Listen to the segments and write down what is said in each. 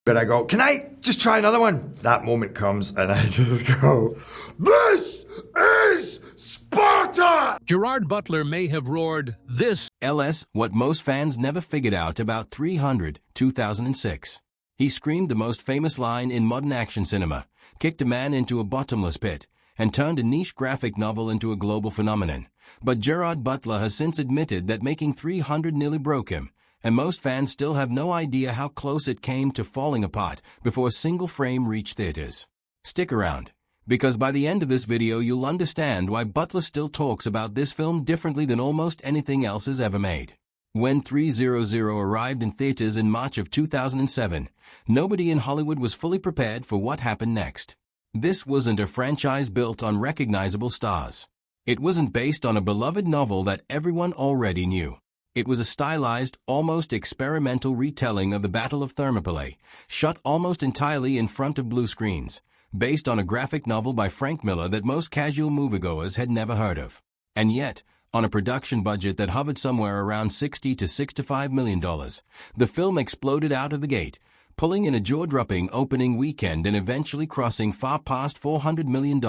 But I go, can I just try another one? That moment comes and I just go, this is Sparta! Gerard Butler may have roared, "This LS, what most fans never figured out about 300, 2006. He screamed the most famous line in modern action cinema, kicked a man into a bottomless pit, and turned a niche graphic novel into a global phenomenon. But Gerard Butler has since admitted that making 300 nearly broke him, and most fans still have no idea how close it came to falling apart before a single frame reached theaters. Stick around, because by the end of this video you'll understand why Butler still talks about this film differently than almost anything else has ever made. When 300 arrived in theaters in March of 2007, nobody in Hollywood was fully prepared for what happened next. This wasn't a franchise built on recognizable stars. It wasn't based on a beloved novel that everyone already knew. It was a stylized, almost experimental retelling of the Battle of Thermopylae, shot almost entirely in front of blue screens, based on a graphic novel by Frank Miller that most casual moviegoers had never heard of. And yet, on a production budget that hovered somewhere around $60 to $65 million, the film exploded out of the gate, pulling in a jaw-dropping opening weekend and eventually crossing far past $400 million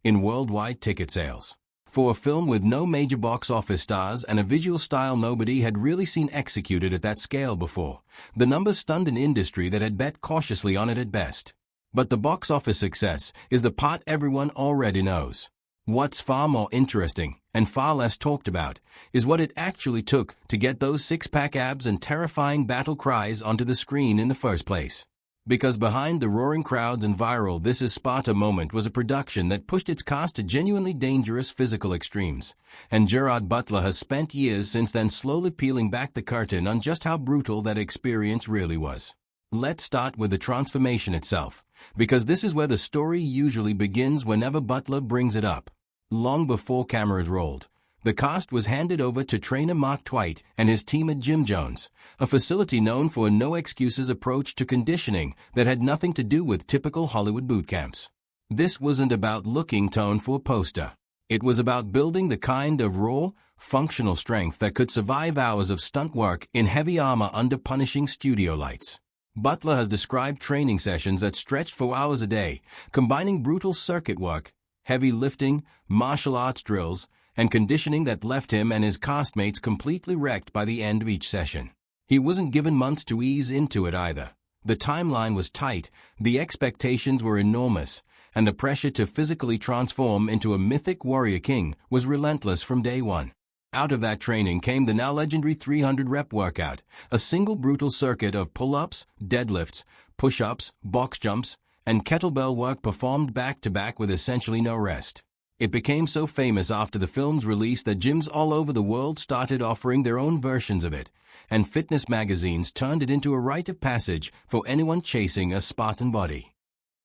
in worldwide ticket sales. For a film with no major box office stars and a visual style nobody had really seen executed at that scale before, the numbers stunned an industry that had bet cautiously on it at best. But the box office success is the part everyone already knows. What's far more interesting, and far less talked about, is what it actually took to get those six-pack abs and terrifying battle cries onto the screen in the first place. Because behind the roaring crowds and viral "This is Sparta" moment was a production that pushed its cast to genuinely dangerous physical extremes, and Gerard Butler has spent years since then slowly peeling back the curtain on just how brutal that experience really was. Let's start with the transformation itself, because this is where the story usually begins whenever Butler brings it up. Long before cameras rolled, the cast was handed over to trainer Mark Twight and his team at Gym Jones, a facility known for a no-excuses approach to conditioning that had nothing to do with typical Hollywood boot camps. This wasn't about looking toned for a poster. It was about building the kind of raw, functional strength that could survive hours of stunt work in heavy armor under punishing studio lights. Butler has described training sessions that stretched for hours a day, combining brutal circuit work, heavy lifting, martial arts drills, and conditioning that left him and his castmates completely wrecked by the end of each session. He wasn't given months to ease into it either. The timeline was tight, the expectations were enormous, and the pressure to physically transform into a mythic warrior king was relentless from day one. Out of that training came the now legendary 300-rep workout, a single brutal circuit of pull-ups, deadlifts, push-ups, box jumps, and kettlebell work performed back-to-back with essentially no rest. It became so famous after the film's release that gyms all over the world started offering their own versions of it, and fitness magazines turned it into a rite of passage for anyone chasing a Spartan body.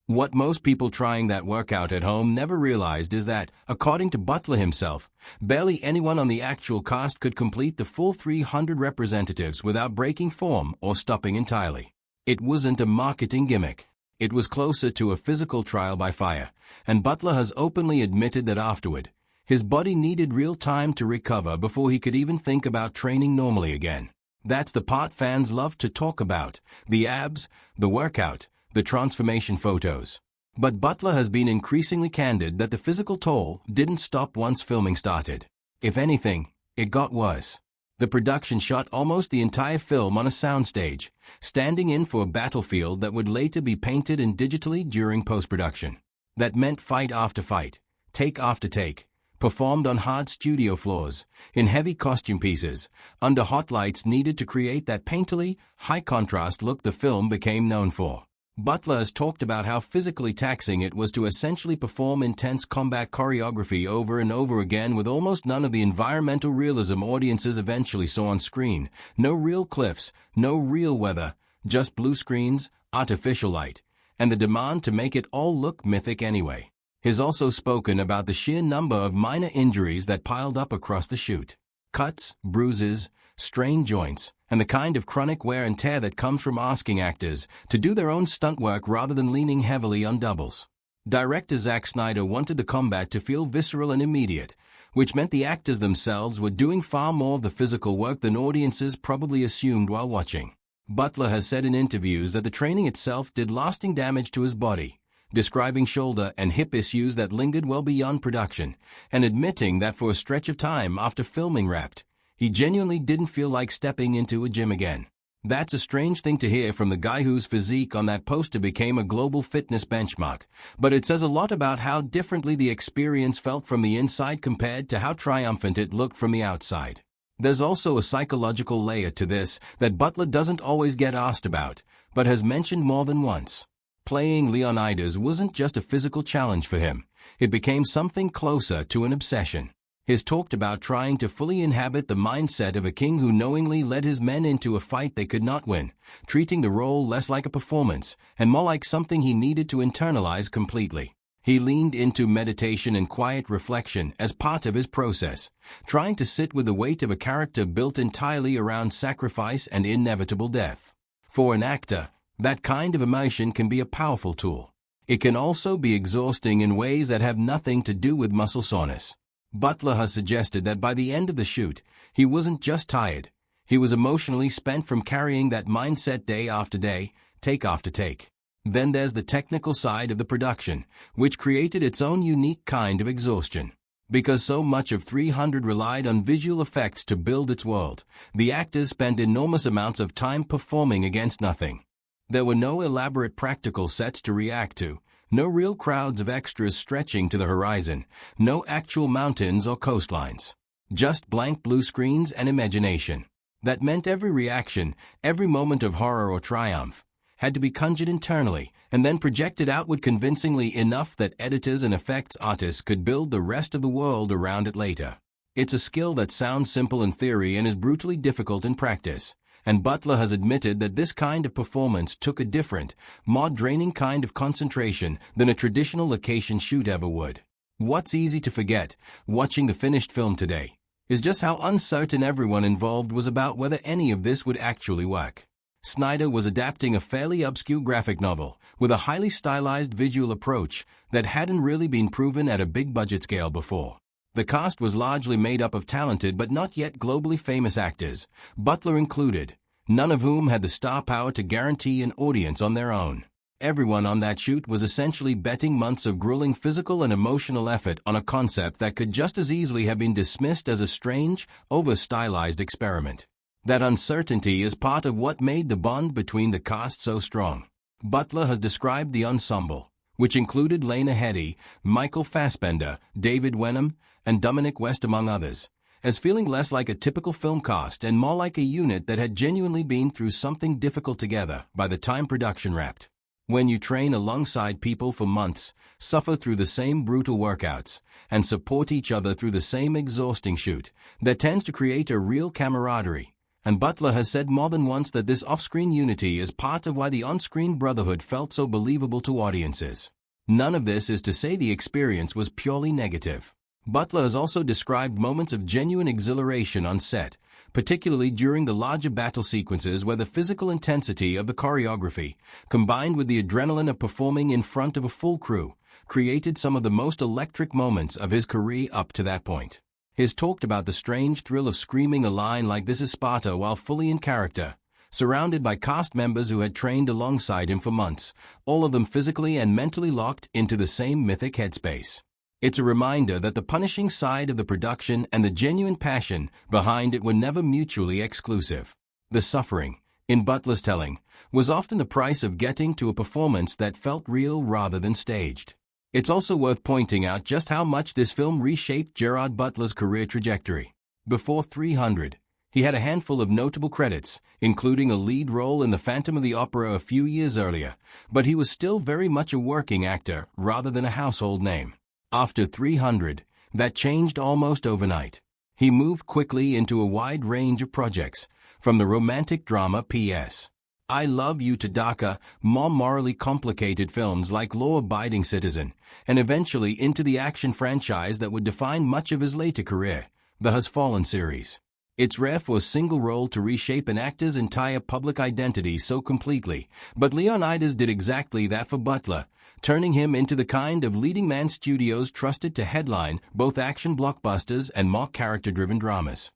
What most people trying that workout at home never realized is that, according to Butler himself, barely anyone on the actual cast could complete the full 300 representatives without breaking form or stopping entirely. It wasn't a marketing gimmick. It was closer to a physical trial by fire, and Butler has openly admitted that afterward, his body needed real time to recover before he could even think about training normally again. That's the part fans love to talk about: the abs, the workout, the transformation photos. But Butler has been increasingly candid that the physical toll didn't stop once filming started. If anything, it got worse. The production shot almost the entire film on a soundstage, standing in for a battlefield that would later be painted in digitally during post-production. That meant fight after fight, take after take, performed on hard studio floors, in heavy costume pieces, under hot lights needed to create that painterly, high-contrast look the film became known for. Butler has talked about how physically taxing it was to essentially perform intense combat choreography over and over again with almost none of the environmental realism audiences eventually saw on screen. No real cliffs, no real weather, just blue screens, artificial light, and the demand to make it all look mythic anyway. He's also spoken about the sheer number of minor injuries that piled up across the shoot. Cuts, bruises, strained joints, and the kind of chronic wear and tear that comes from asking actors to do their own stunt work rather than leaning heavily on doubles. Director Zack Snyder wanted the combat to feel visceral and immediate, which meant the actors themselves were doing far more of the physical work than audiences probably assumed while watching. Butler has said in interviews that the training itself did lasting damage to his body, describing shoulder and hip issues that lingered well beyond production, and admitting that for a stretch of time after filming wrapped, he genuinely didn't feel like stepping into a gym again. That's a strange thing to hear from the guy whose physique on that poster became a global fitness benchmark, but it says a lot about how differently the experience felt from the inside compared to how triumphant it looked from the outside. There's also a psychological layer to this that Butler doesn't always get asked about, but has mentioned more than once. Playing Leonidas wasn't just a physical challenge for him, it became something closer to an obsession. He's talked about trying to fully inhabit the mindset of a king who knowingly led his men into a fight they could not win, treating the role less like a performance and more like something he needed to internalize completely. He leaned into meditation and quiet reflection as part of his process, trying to sit with the weight of a character built entirely around sacrifice and inevitable death. For an actor, that kind of emotion can be a powerful tool. It can also be exhausting in ways that have nothing to do with muscle soreness. Butler has suggested that by the end of the shoot, he wasn't just tired, he was emotionally spent from carrying that mindset day after day, take after take. Then there's the technical side of the production, which created its own unique kind of exhaustion. Because so much of 300 relied on visual effects to build its world, the actors spent enormous amounts of time performing against nothing. There were no elaborate practical sets to react to, no real crowds of extras stretching to the horizon, no actual mountains or coastlines. Just blank blue screens and imagination. That meant every reaction, every moment of horror or triumph, had to be conjured internally and then projected outward convincingly enough that editors and effects artists could build the rest of the world around it later. It's a skill that sounds simple in theory and is brutally difficult in practice. And Butler has admitted that this kind of performance took a different, more draining kind of concentration than a traditional location shoot ever would. What's easy to forget, watching the finished film today, is just how uncertain everyone involved was about whether any of this would actually work. Snyder was adapting a fairly obscure graphic novel with a highly stylized visual approach that hadn't really been proven at a big-budget scale before. The cast was largely made up of talented but not yet globally famous actors, Butler included, none of whom had the star power to guarantee an audience on their own. Everyone on that shoot was essentially betting months of grueling physical and emotional effort on a concept that could just as easily have been dismissed as a strange, over-stylized experiment. That uncertainty is part of what made the bond between the cast so strong. Butler has described the ensemble, which included Lena Headey, Michael Fassbender, David Wenham, and Dominic West among others, as feeling less like a typical film cast and more like a unit that had genuinely been through something difficult together by the time production wrapped. When you train alongside people for months, suffer through the same brutal workouts, and support each other through the same exhausting shoot, that tends to create a real camaraderie. And Butler has said more than once that this off-screen unity is part of why the on-screen brotherhood felt so believable to audiences. None of this is to say the experience was purely negative. Butler has also described moments of genuine exhilaration on set, particularly during the larger battle sequences where the physical intensity of the choreography, combined with the adrenaline of performing in front of a full crew, created some of the most electric moments of his career up to that point. He's talked about the strange thrill of screaming a line like "This is Sparta" while fully in character, surrounded by cast members who had trained alongside him for months, all of them physically and mentally locked into the same mythic headspace. It's a reminder that the punishing side of the production and the genuine passion behind it were never mutually exclusive. The suffering, in Butler's telling, was often the price of getting to a performance that felt real rather than staged. It's also worth pointing out just how much this film reshaped Gerard Butler's career trajectory. Before 300, he had a handful of notable credits, including a lead role in The Phantom of the Opera a few years earlier, but he was still very much a working actor rather than a household name. After 300, that changed almost overnight. He moved quickly into a wide range of projects, from the romantic drama P.S. I Love You to darker, more morally complicated films like Law-Abiding Citizen, and eventually into the action franchise that would define much of his later career, the Has Fallen series. It's rare for a single role to reshape an actor's entire public identity so completely, but Leonidas did exactly that for Butler, turning him into the kind of leading man studios trusted to headline both action blockbusters and more character-driven dramas.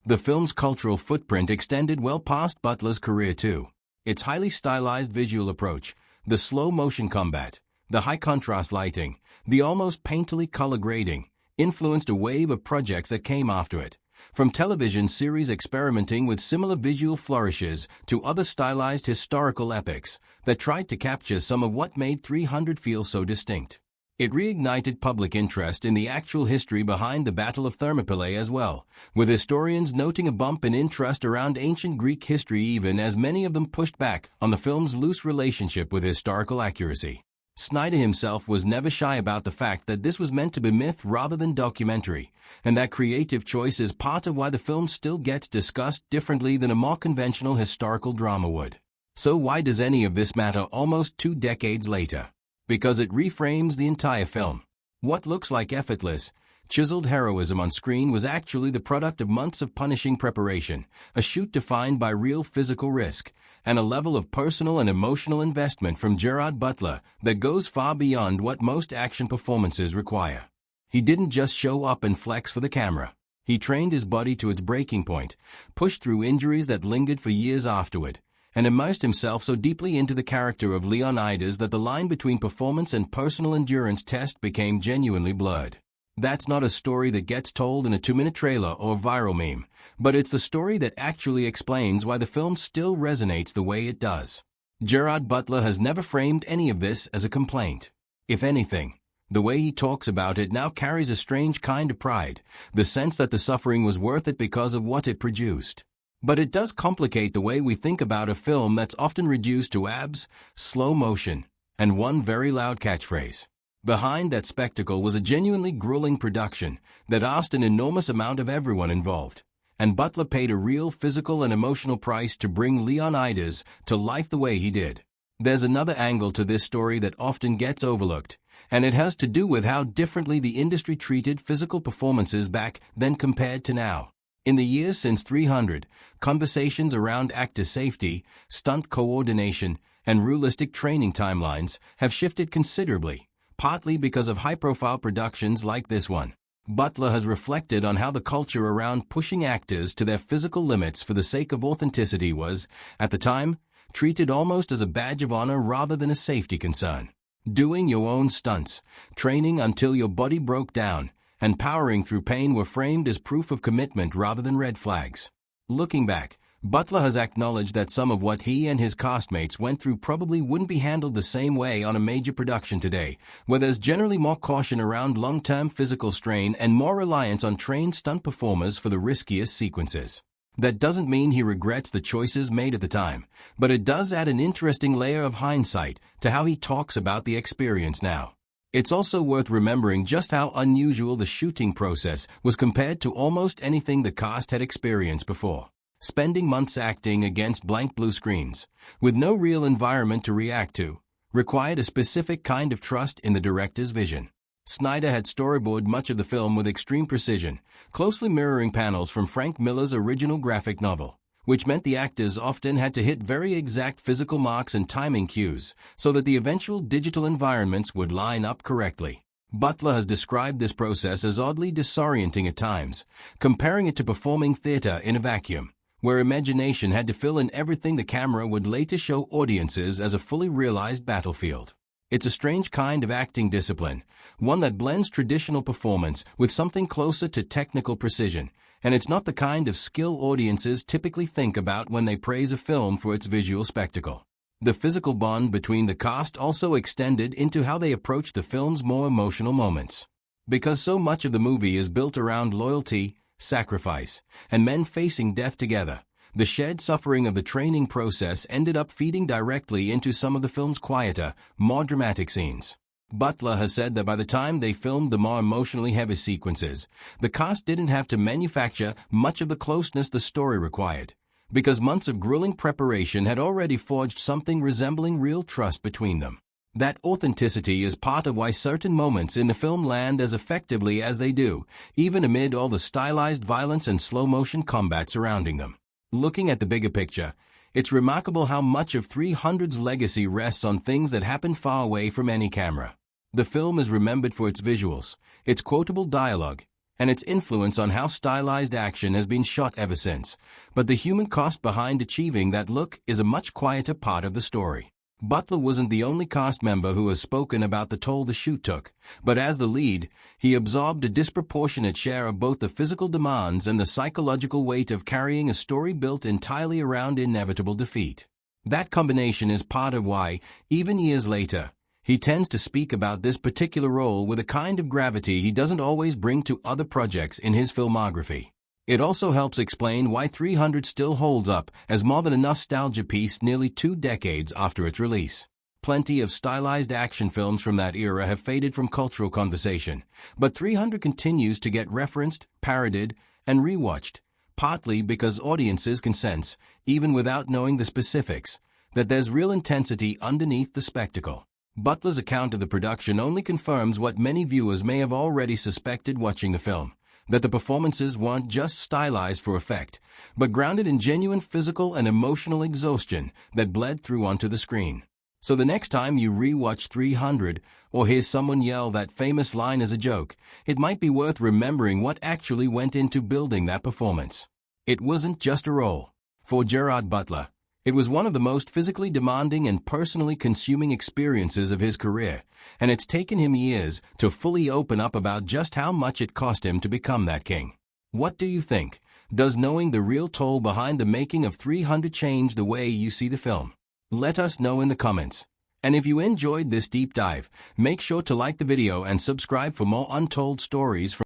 The film's cultural footprint extended well past Butler's career too. Its highly stylized visual approach, the slow-motion combat, the high-contrast lighting, the almost painterly color grading, influenced a wave of projects that came after it, from television series experimenting with similar visual flourishes to other stylized historical epics that tried to capture some of what made 300 feel so distinct. It reignited public interest in the actual history behind the Battle of Thermopylae as well, with historians noting a bump in interest around ancient Greek history even as many of them pushed back on the film's loose relationship with historical accuracy. Snyder himself was never shy about the fact that this was meant to be myth rather than documentary, and that creative choice is part of why the film still gets discussed differently than a more conventional historical drama would. So why does any of this matter almost 2 decades later? Because it reframes the entire film. What looks like effortless, chiseled heroism on screen was actually the product of months of punishing preparation, a shoot defined by real physical risk, and a level of personal and emotional investment from Gerard Butler that goes far beyond what most action performances require. He didn't just show up and flex for the camera. He trained his body to its breaking point, pushed through injuries that lingered for years afterward, and immersed himself so deeply into the character of Leonidas that the line between performance and personal endurance test became genuinely blurred. That's not a story that gets told in a 2-minute trailer or viral meme, but it's the story that actually explains why the film still resonates the way it does. Gerard Butler has never framed any of this as a complaint. If anything, the way he talks about it now carries a strange kind of pride, the sense that the suffering was worth it because of what it produced. But it does complicate the way we think about a film that's often reduced to abs, slow motion, and one very loud catchphrase. Behind that spectacle was a genuinely grueling production that asked an enormous amount of everyone involved, and Butler paid a real physical and emotional price to bring Leonidas to life the way he did. There's another angle to this story that often gets overlooked, and it has to do with how differently the industry treated physical performances back then compared to now. In the years since 300, conversations around actor safety, stunt coordination, and realistic training timelines have shifted considerably, partly because of high-profile productions like this one. Butler has reflected on how the culture around pushing actors to their physical limits for the sake of authenticity was, at the time, treated almost as a badge of honor rather than a safety concern. Doing your own stunts, training until your body broke down, and powering through pain were framed as proof of commitment rather than red flags. Looking back, Butler has acknowledged that some of what he and his castmates went through probably wouldn't be handled the same way on a major production today, where there's generally more caution around long-term physical strain and more reliance on trained stunt performers for the riskiest sequences. That doesn't mean he regrets the choices made at the time, but it does add an interesting layer of hindsight to how he talks about the experience now. It's also worth remembering just how unusual the shooting process was compared to almost anything the cast had experienced before. Spending months acting against blank blue screens, with no real environment to react to, required a specific kind of trust in the director's vision. Snyder had storyboarded much of the film with extreme precision, closely mirroring panels from Frank Miller's original graphic novel, which meant the actors often had to hit very exact physical marks and timing cues so that the eventual digital environments would line up correctly. Butler has described this process as oddly disorienting at times, comparing it to performing theater in a vacuum, where imagination had to fill in everything the camera would later show audiences as a fully realized battlefield. It's a strange kind of acting discipline, one that blends traditional performance with something closer to technical precision, and it's not the kind of skill audiences typically think about when they praise a film for its visual spectacle. The physical bond between the cast also extended into how they approached the film's more emotional moments. Because so much of the movie is built around loyalty, sacrifice, and men facing death together, the shared suffering of the training process ended up feeding directly into some of the film's quieter, more dramatic scenes. Butler has said that by the time they filmed the more emotionally heavy sequences, the cast didn't have to manufacture much of the closeness the story required, because months of grueling preparation had already forged something resembling real trust between them. That authenticity is part of why certain moments in the film land as effectively as they do, even amid all the stylized violence and slow-motion combat surrounding them. Looking at the bigger picture, it's remarkable how much of 300's legacy rests on things that happen far away from any camera. The film is remembered for its visuals, its quotable dialogue, and its influence on how stylized action has been shot ever since. But the human cost behind achieving that look is a much quieter part of the story. Butler wasn't the only cast member who has spoken about the toll the shoot took, but as the lead, he absorbed a disproportionate share of both the physical demands and the psychological weight of carrying a story built entirely around inevitable defeat. That combination is part of why, even years later, he tends to speak about this particular role with a kind of gravity he doesn't always bring to other projects in his filmography. It also helps explain why 300 still holds up as more than a nostalgia piece nearly 2 decades after its release. Plenty of stylized action films from that era have faded from cultural conversation, but 300 continues to get referenced, parodied, and rewatched, partly because audiences can sense, even without knowing the specifics, that there's real intensity underneath the spectacle. Butler's account of the production only confirms what many viewers may have already suspected watching the film, that the performances weren't just stylized for effect, but grounded in genuine physical and emotional exhaustion that bled through onto the screen. So the next time you re-watch 300 or hear someone yell that famous line as a joke, it might be worth remembering what actually went into building that performance. It wasn't just a role. For Gerard Butler, it was one of the most physically demanding and personally consuming experiences of his career, and it's taken him years to fully open up about just how much it cost him to become that king. What do you think? Does knowing the real toll behind the making of 300 change the way you see the film? Let us know in the comments. And if you enjoyed this deep dive, make sure to like the video and subscribe for more untold stories from